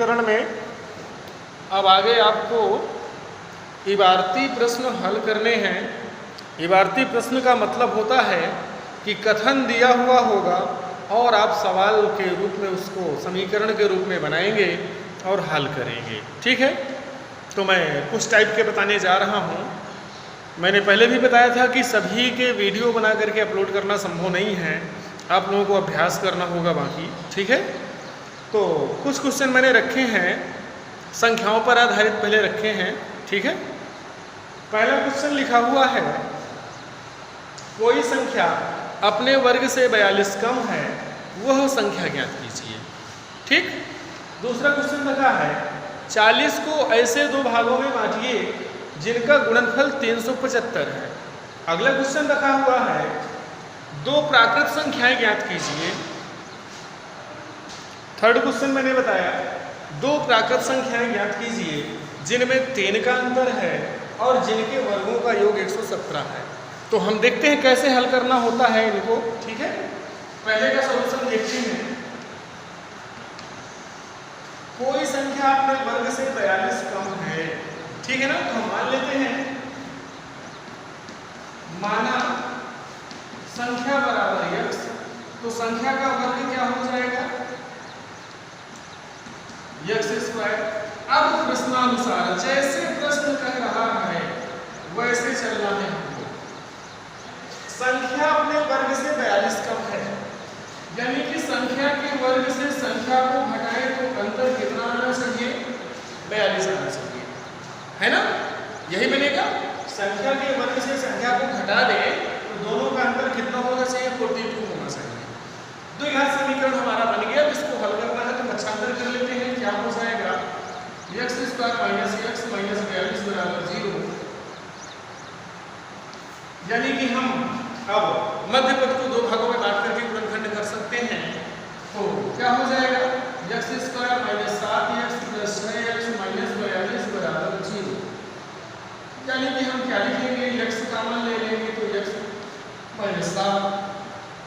समीकरण में अब आगे आपको इबारती प्रश्न हल करने हैं। इबारती प्रश्न का मतलब होता है कि कथन दिया हुआ होगा और आप सवाल के रूप में उसको समीकरण के रूप में बनाएंगे और हल करेंगे। ठीक है, तो मैं कुछ टाइप के बताने जा रहा हूँ। मैंने पहले भी बताया था कि सभी के वीडियो बना करके अपलोड करना संभव नहीं है, आप लोगों को अभ्यास करना होगा बाकी। ठीक है, तो कुछ क्वेश्चन मैंने रखे हैं, संख्याओं पर आधारित पहले रखे हैं। ठीक है, पहला क्वेश्चन लिखा हुआ है, कोई संख्या अपने वर्ग से 42 कम है, वह संख्या ज्ञात कीजिए। ठीक, दूसरा क्वेश्चन रखा है, 40 को ऐसे दो भागों में बांटिए जिनका गुणनफल 375 है। अगला क्वेश्चन रखा हुआ है, दो प्राकृत संख्याएं ज्ञात कीजिए। थर्ड क्वेश्चन मैंने बताया, दो प्राकृत संख्याएं ज्ञात कीजिए जिनमें 3 का अंतर है और जिनके वर्गों का योग 117 है। तो हम देखते हैं कैसे हल करना होता है इनको। ठीक है, पहले का सॉल्यूशन देखते हैं। कोई संख्या अपने वर्ग से 42 कम है, ठीक है ना, तो हम मान लेते हैं, माना संख्या बराबर x, तो संख्या का वर्ग क्या हो जाएगा, x²। अब प्रश्नानुसार जैसे प्रश्न कह रहा है वैसे चलना है हमको। संख्या अपने वर्ग से 42 कम है, यानी कि संख्या के वर्ग से संख्या को घटाए तो अंतर कितना आना चाहिए, 42 आना चाहिए, है ना। यही बनेगा, संख्या के वर्ग से संख्या को घटा दे तो दोनों का अंतर कितना होना चाहिए, 42 होना चाहिए। द्विघात समीकरण हमारा बन गया। इसको हल करना है तो पक्षांतर कर लेते हैं। क्या हो जाएगा, x² - x - 42 बराबर 0। यानी कि हम अब मध्य पद को दो भागों में बांट करके गुणनखंड कर सकते हैं। तो क्या हो जाएगा, x² - 7x + 6x - 42 बराबर 0। यानी कि हम क्या लिखेंगे, x कॉमन ले लेंगे तो x - 7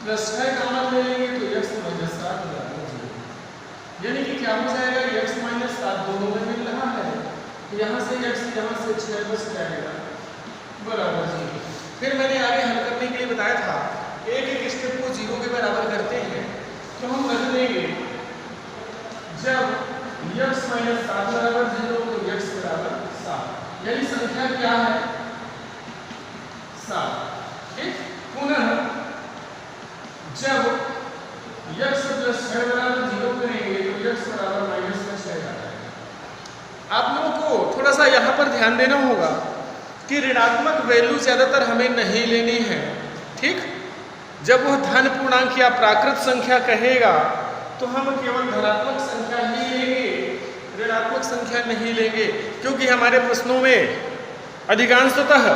+ 6 कॉमन ले लेंगे तो x - 7 बराबर 0। यानी कि क्या हो जाएगा, x - 7 दोनों में मिल रहा है, यहाँ से x यहाँ से 6 बच जाएगा बराबर 0। फिर मैंने आगे हल करने के लिए बताया था, एक एक स्टेप को 0 के बराबर करते हैं। तो हम रख लेंगे, जब x - 7 बराबर 0 तो x बराबर 7, यानी संख्या क्या है, 7। ठीक, पुनः जब x + 6 बराबर 0 करेंगे तो x बराबर -6 आ जाएगा। आप लोगों को थोड़ा सा यहाँ पर ध्यान देना होगा कि ऋणात्मक वैल्यू ज़्यादातर हमें नहीं लेनी है। ठीक, जब वह धन पूर्णांक या प्राकृत संख्या कहेगा तो हम केवल धनात्मक संख्या ही लेंगे, ऋणात्मक संख्या नहीं लेंगे, क्योंकि हमारे प्रश्नों में अधिकांशतः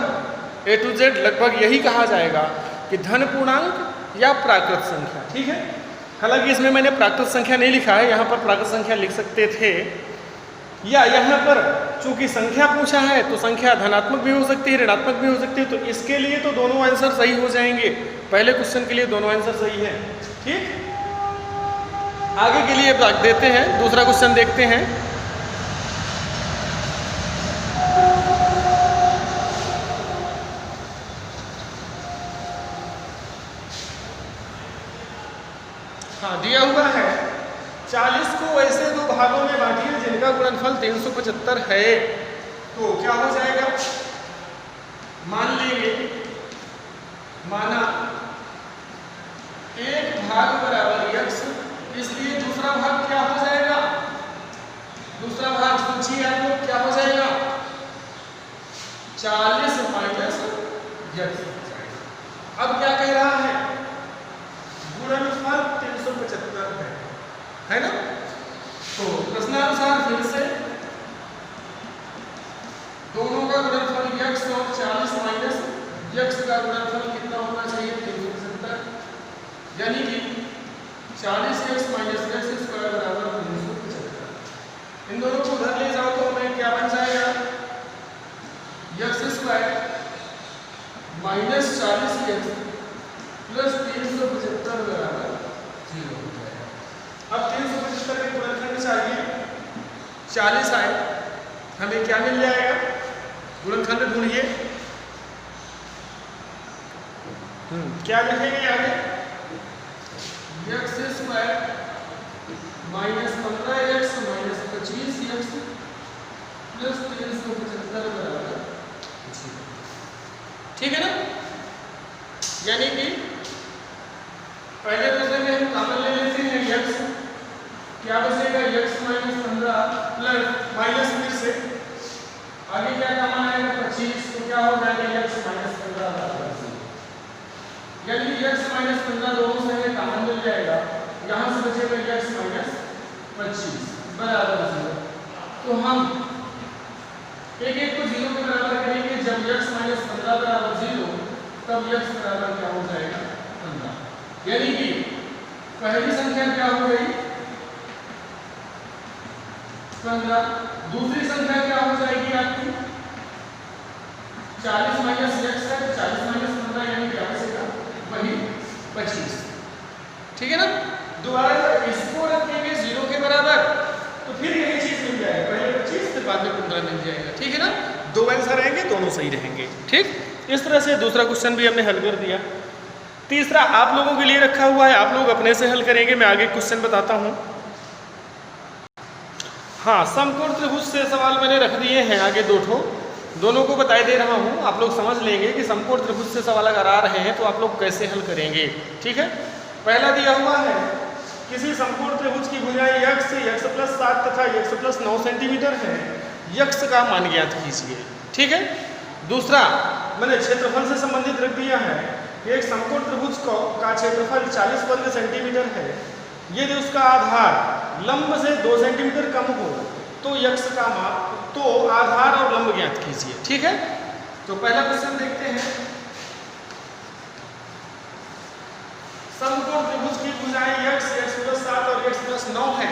A to Z लगभग यही कहा जाएगा कि धन पूर्णांक या प्राकृत संख्या। ठीक है, हालांकि इसमें मैंने प्राकृत संख्या नहीं लिखा है, यहाँ पर प्राकृत संख्या लिख सकते थे, या यहाँ पर चूंकि संख्या पूछा है तो संख्या धनात्मक भी हो सकती है, ऋणात्मक भी हो सकती है। तो इसके लिए तो दोनों आंसर सही हो जाएंगे, पहले क्वेश्चन के लिए दोनों आंसर सही है। ठीक, आगे के लिए रख देते हैं, दूसरा क्वेश्चन देखते हैं। हाँ, दिया हुआ है, 40 को ऐसे दो भागों में बांटिए जिनका गुणनफल 375 है। तो क्या हो जाएगा, मान लेंगे, माना एक भाग बराबर x, इसलिए दूसरा भाग क्या हो जाएगा, दूसरा भाग सोचिए आप लोग क्या हो जाएगा, 40 - x हो जाएगा। अब क्या कह रहा है, गुणनफल 375 है ना। तो प्रश्नानुसार फिर से दोनों का गुणनफल x और 40 - x का गुणनफल कितना होना चाहिए, 375। यानी कि 40x - x² बराबर 375। इन दोनों को उधर ले जाओ तो हमें क्या बन जाएगा, x² - 40x + 375 बराबर 0 हो जाएगा। अब 375 के गुणनखंड चाहिए, 40 आए, हमें क्या मिल जाएगा? गुणनखंड ढूंढिए। क्या लिखेंगे आगे? x² minus 15x minus 25x plus 375 बराबर। ठीक है ना? यानी कि पहले प्रश्न में हम कॉमन ले लेते हैं x, क्या बचेगा? x माइनस 15 प्लस माइनस फिर से आगे क्या कॉमन आएगा? 25, तो क्या हो जाएगा? x माइनस 15 बराबर 0। यानी x माइनस 15 दोनों से हमें कॉमन मिल जाएगा, यहाँ से बचेगा x माइनस 25 बराबर 0। तो हम एक एक को 0 के बराबर करेंगे। जब x माइनस 15 बराबर 0 तब x बराबर क्या हो जाएगा? 15। यानी कि पहली संख्या क्या हो गई? 15। दूसरी संख्या क्या हो जाएगी आपकी? 40 माइनस x है, 40 माइनस 15 यानी क्या बचेगा? वही 25। ठीक है ना? दोबारा इसको रखेंगे 0 के बराबर तो फिर यही चीज मिल जाएगी, पहले 25 फिर बाद में 15 मिल जाएगा। ठीक है ना? दो आंसर रहेंगे, दोनों सही रहेंगे। ठीक, इस तरह से दूसरा क्वेश्चन भी हमने हल कर दिया। तीसरा आप लोगों के लिए रखा हुआ है, आप लोग अपने से हल करेंगे। मैं आगे क्वेश्चन बताता हूँ। हाँ, समकोण त्रिभुज से सवाल मैंने रख दिए हैं आगे दो ठो, दोनों को बताई दे रहा हूँ। आप लोग समझ लेंगे कि समकोण त्रिभुज से सवाल अगर आ रहे हैं तो आप लोग कैसे हल करेंगे। ठीक है, पहला दिया हुआ है किसी समकोण त्रिभुज की भुजाएं x प्लस 7 तथा x प्लस 9 सेंटीमीटर है, x का मान ज्ञात कीजिए। ठीक है, दूसरा मैंने क्षेत्रफल से संबंधित रख दिया है कि एक समकोण त्रिभुज का क्षेत्रफल 40 वर्ग सेंटीमीटर है, यदि उसका आधार लंब से 2 सेंटीमीटर कम हो तो x का मान, तो आधार और लंब ज्ञात कीजिए। ठीक है, तो पहला क्वेश्चन देखते हैं। समकोण त्रिभुज की भुजाएं x प्लस 7 और x प्लस 9 है।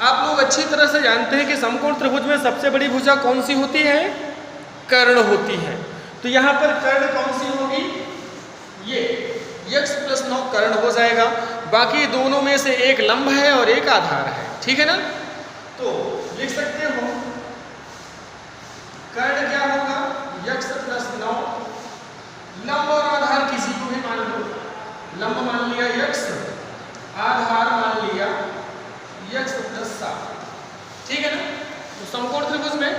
आप लोग अच्छी तरह से जानते हैं कि समकोण त्रिभुज में सबसे बड़ी भुजा कौन सी होती है? कर्ण होती है। तो यहाँ पर कर्ण कौन सी होगी? ये x प्लस 9 कर्ण हो जाएगा। बाकी दोनों में से एक लंब है और एक आधार है। ठीक है ना? तो लिख सकते हो कर्ण क्या होगा? x प्लस 9, लंब और आधार किसी को भी मान लो। लंब मान लिया x, आधार मान लिया x प्लस 7। ठीक है ना? तो समकोण त्रिभुज में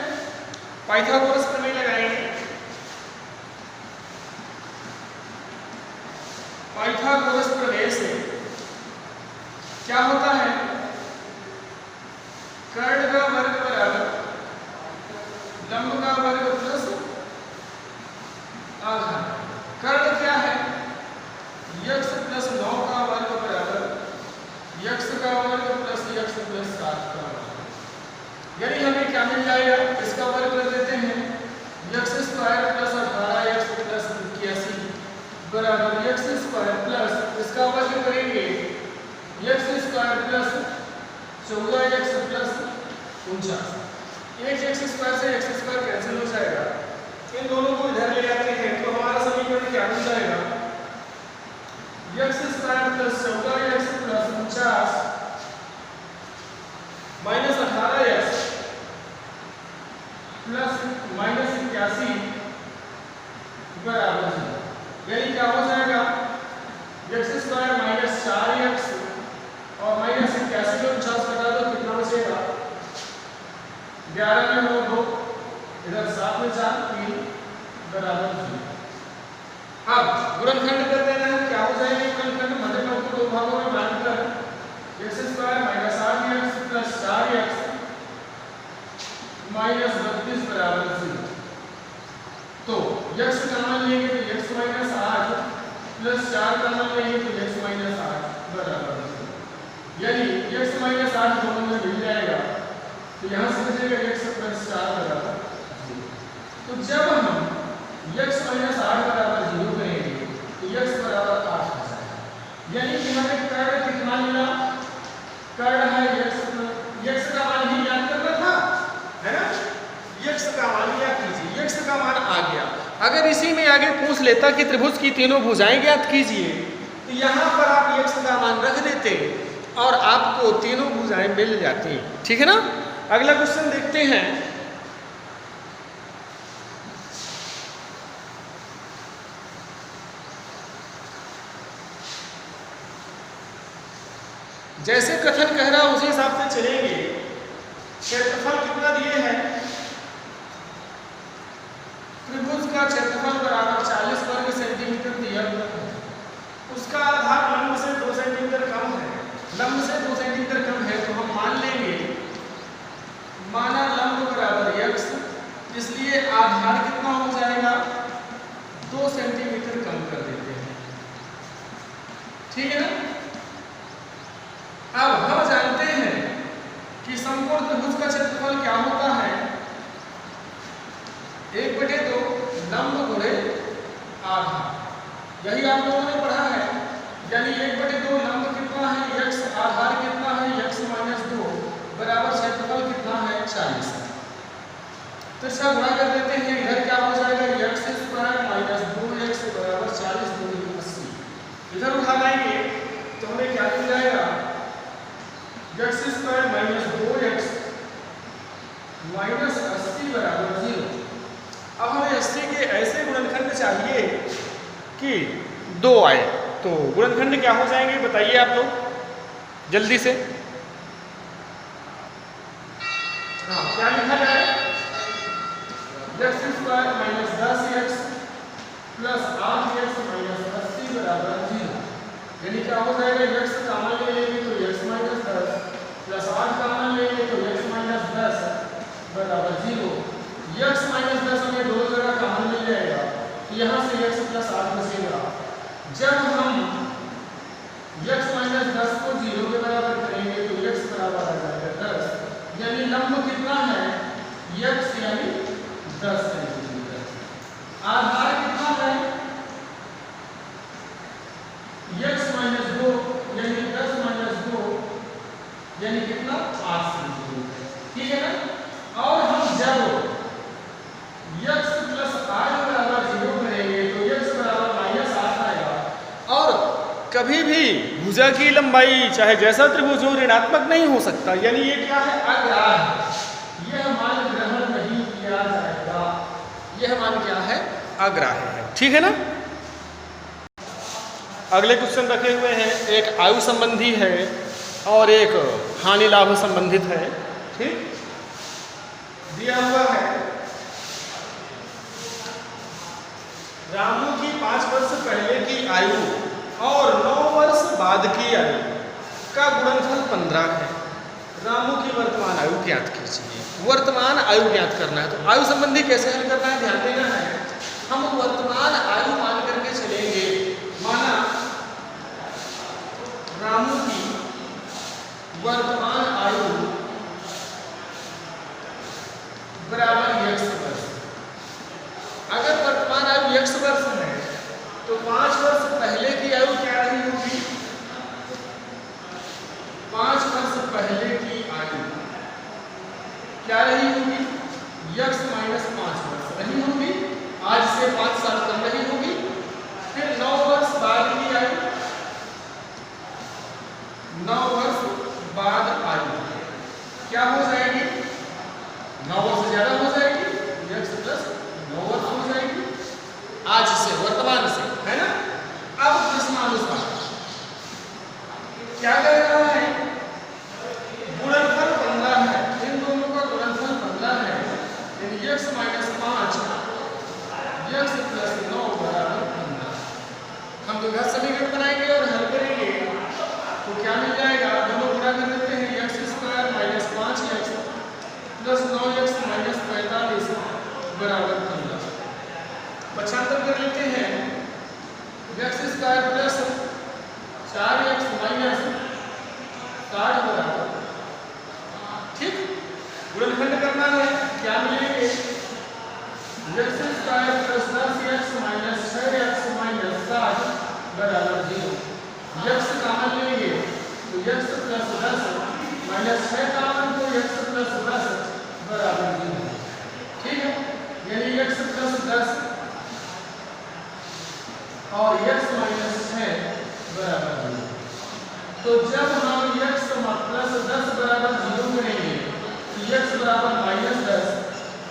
पाइथागोरस प्रमेय लगाएंगे। पाइथागोरस प्रमेय से क्या होता है? कर्ण का वर्ग बराबर लंब का वर्ग प्लस आधार। कर्ण क्या है? x प्लस 9 का वर्ग बराबर x का वर्ग प्लस x प्लस 7 का वर्ग। यानी हमें क्या मिल जाएगा? इसका वर्ग कर देते हैं x square plus 18x plus 81 बराबर x स्क्वायर प्लस इसका वर्ग करेंगे x square plus 14x plus 49। एक x स्क्वायर से x स्क्वायर कैंसिल हो जाएगा, इन दोनों को इधर ले आते हैं तो हमारा समीकरण क्या मिल जाएगा? x square plus 14x plus 49 minus 18x plus minus 81 बराबर 0। यानी क्या हो जाएगा? x स्क्वायर माइनस 4x और माइनस 81 को 49 कटा दो, कितना बचेगा? 11 में 9 2, इधर 7 में 4 3 बराबर 0। अब गुणनखंड कर देना है। क्या हो जाएगा गुणनखंड? मध्यम को दो भागों में बांटकर x square minus 8x plus 4x minus 32 बराबर 0। तो x का मान लेंगे तो x माइनस 8 प्लस 4 का मान लेंगे तो x माइनस 8 बराबर 0। यानी x माइनस 8 दोनों में मिल जाएगा तो यहाँ से बचेगा x प्लस 4 बराबर 0। तो जब हम x माइनस 8 बराबर 0 करेंगे तो x बराबर 8 हो जाएगा। यानी कि हमें कर्ण कितना मिला? कर्ण है x का मान ही ज्ञात करना था, है ना? x का मान ज्ञात कीजिए, x का मान आ गया। अगर इसी में आगे पूछ लेता कि त्रिभुज की तीनों भुजाएं ज्ञात कीजिए तो यहाँ पर आप x का मान रख देते और आपको तीनों भुजाएं मिल जाती। ठीक है ना? अगला क्वेश्चन देखते हैं। जैसे कथन कह रहा उसी हिसाब से चलेंगे। क्षेत्रफल कितना दिए हैं? त्रिभुज का क्षेत्रफल बराबर 40 वर्ग सेंटीमीटर दिया हुआ है। उसका आधार लंब से 2 सेंटीमीटर कम है। लंब से 2 सेंटीमीटर कम है तो हम मान लेंगे, माना लंब बराबर x, इसलिए आधार कितना हो जाएगा? 2 सेंटीमीटर कम कर देते हैं। ठीक है ना? अब हम जानते हैं कि समकोण त्रिभुज का क्षेत्रफल क्या होता है? 1/2 लंब गुणे आधार। यही आप लोगों ने पढ़ा है। यानी 1/2 लंब कितना है? x, आधार कितना है? x - 2 बराबर क्षेत्रफल कितना है? 40 है। तो इसका गुणा कर देते हैं। इधर क्या हो जाएगा? x² - 2x बराबर 40 × 80। इधर उठा लाएंगे तो हमें क्या मिल जाएगा? x² - 2x -80 बराबर 0। अब हमें 80 के ऐसे गुणनखंड चाहिए कि 2 आए। तो गुणनखंड क्या हो जाएंगे बताइए आप लोग जल्दी से। हाँ, क्या लिखा जाए? x² - 10x प्लस 8x - 80 बराबर 0। यानी क्या हो जाएगा? x कॉमन ले लेंगे तो x - 10 प्लस 8 कॉमन लेंगे तो x - 10 बराबर 0। x - 10 हमें दो जगह कॉमन मिल जाएगा तो यहाँ से x + 8 बचेगा। जब हम x - 10 को 0 के बराबर करेंगे तो x बराबर आ जाएगा 10। यानी लंब कितना है? x यानी 10 सेंटीमीटर। आधार कितना है? x - 2 यानी 10 - 2 यानी कितना? 8 सेंटीमीटर। ठीक है ना? और हम जब x + 8 बराबर 0 करेंगे तो x बराबर -8 आएगा। और कभी भी भुजा की लंबाई चाहे जैसा त्रिभुज हो ऋणात्मक नहीं हो सकता। यानी ये क्या है? अग्राह्य। यह मान ग्रहण नहीं किया जाएगा। यह मान क्या है? अग्राह्य है। ठीक है ना? अगले क्वेश्चन रखे हुए हैं। एक आयु संबंधी है और एक हानि लाभ संबंधित है। ठीक, दिया हुआ है रामू की 5 वर्ष पहले की आयु और 9 वर्ष बाद की आयु का गुणनफल 15 है। रामू की वर्तमान आयु ज्ञात कीजिए। वर्तमान आयु ज्ञात करना है। तो आयु संबंधी कैसे हल करना है ध्यान देना है। हम वर्तमान आयु मान करके चलेंगे। माना रामू की वर्तमान आयु बराबर x वर्ष। अगर वर्तमान आयु x वर्ष है तो 5 वर्ष पहले की आयु क्या रही होगी? 5 वर्ष पहले की आयु क्या रही होगी? x - 5 वर्ष रही होगी। आज से 5 साल कम रही होगी। फिर 9 वर्ष बाद की आयु, 9 वर्ष बाद आयु क्या हो जाएगी? 9 वर्ष से ज्यादा हो जाएगी। x + 9 वर्ष हो जाएगी आज से, वर्तमान से, है ना? अब प्रश्नानुसार क्या कर रहा है? गुणनफल 15 है। इन दोनों का गुणनफल 15 है। यानी x - 5 x + 9 बराबर 15। हम तो घर समीकरण बनाएंगे और हल करेंगे तो क्या मिल जाएगा? दोनों गुणा कर देते हैं। x² - 5x प्लस 9x - 45 बराबर 15। पक्षांतर कर लेते हैं। x² प्लस 4x माइनस 60 बराबर। ठीक, गुणनखंड करना है। क्या मिलेंगे? x² plus 10x minus 6x minus 60 बराबर 0। x कॉमन लेंगे तो x प्लस 10 माइनस 6 कॉमन तो x प्लस 10 बराबर 0। ठीक है, यानी x प्लस 10 और x माइनस 6 बराबर 0। तो जब हम x प्लस 10 बराबर 0 करेंगे तो x बराबर -10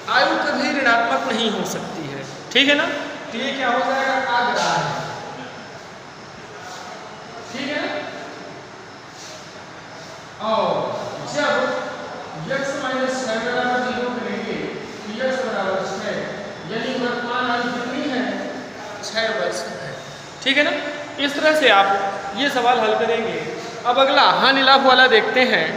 आयु कभी ऋणात्मक नहीं हो सकती है, ठीक है ना। तो ये क्या हो जाएगा, अग्राह्य, ठीक है। और जब x माइनस 6 बराबर 0 करेंगे तो x बराबर 6, यानी वर्तमान आयु कितनी है, 6 वर्ष है, ठीक है ना। इस तरह से आप ये सवाल हल करेंगे। अब अगला हानि लाभ वाला देखते हैं।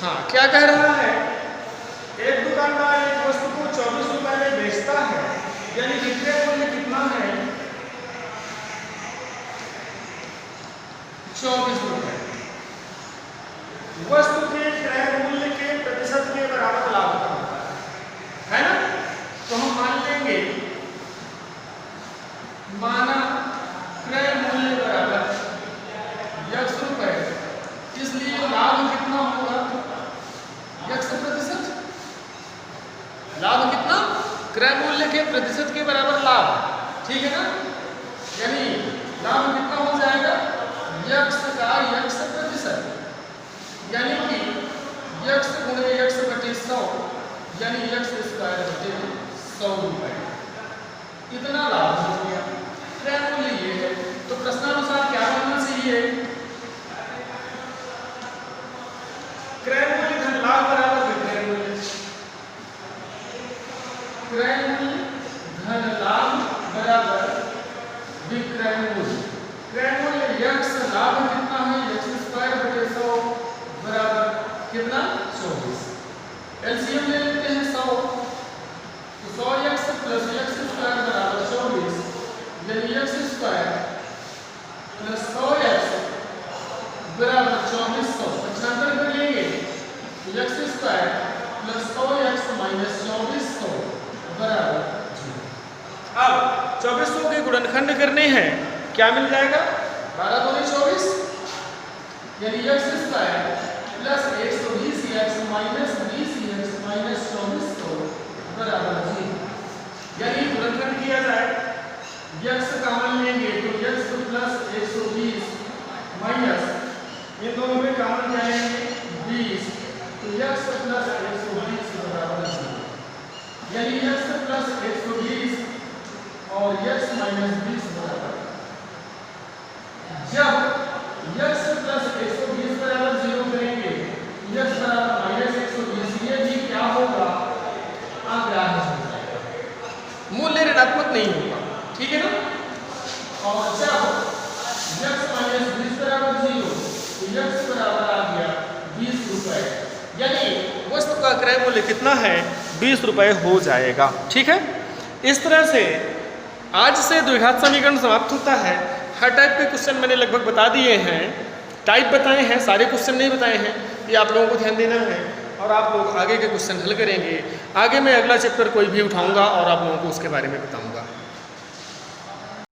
हाँ, क्या कह रहा है, एक दुकानदार एक वस्तु को 24 रुपए में बेचता है, यानी विक्रय मूल्य कितना है, 24 रुपए। वस्तु के क्रय मूल्य के प्रतिशत के बराबर लाभ का होता है ना। तो हम मान लेंगे, माना क्रय मूल्य बराबर x रुपए, इसलिए लाभ कितना होगा, x प्रतिशत। लाभ कितना, क्रय मूल्य के प्रतिशत के बराबर लाभ, ठीक है ना। यानी लाभ कितना हो जाएगा, x का x प्रतिशत, यानी कि x गुणे x बटे 100, यानी x स्क्वायर बटे 100 रुपए, इतना लाभ हो गया। क्रय मूल्य ये है, तो प्रश्नानुसार क्या होना चाहिए, क्रय मूल्य धन लाभ बराबर विक्रय मूल्य, क्रय मूल्य धन लाभ बराबर विक्रय मूल्य। क्रय मूल्य x, लाभ कितना है, x स्क्वायर बटे 100 बराबर कितना, 24। एलसीएम ले लेते हैं 100, तो 100x प्लस x स्क्वायर बराबर 24, यानी x स्क्वायर प्लस 100x बराबर 2400। 95 कर लेंगे तो x square plus 100x minus 2400 बराबर 0। अब 2400 के गुणनखंड करने हैं, क्या मिल जाएगा, 12 दूनी 24, यानी x square plus 120x minus 20x minus 2400 बराबर 0। यानी गुणनखंड किया जाए, x कॉमन लेंगे तो x प्लस 120 माइनस इन दोनों में कॉमन जाएंगे 20, तो x प्लस 120 बराबर 0, यानी x प्लस 120 और x माइनस 20 बराबर। जब x प्लस 120 बराबर 0 करेंगे, x बराबर माइनस 120, ये भी क्या होगा, अग्राह्य हो जाएगा, मूल्य ऋणात्मक नहीं होगा, ठीक है ना। और जब x माइनस 20 बराबर 0, तो x बराबर आ गया 20 रुपए, यानी वस्तु का क्रय मूल्य कितना है, 20 रुपए हो जाएगा, ठीक है। इस तरह से आज से द्विघात समीकरण समाप्त होता है। हर टाइप के क्वेश्चन मैंने लगभग बता दिए हैं, टाइप बताए हैं, सारे क्वेश्चन नहीं बताए हैं, ये आप लोगों को ध्यान देना है और आप लोग आगे के क्वेश्चन हल करेंगे। आगे मैं अगला चैप्टर कोई भी उठाऊंगा और आप लोगों को उसके बारे में बताऊंगा।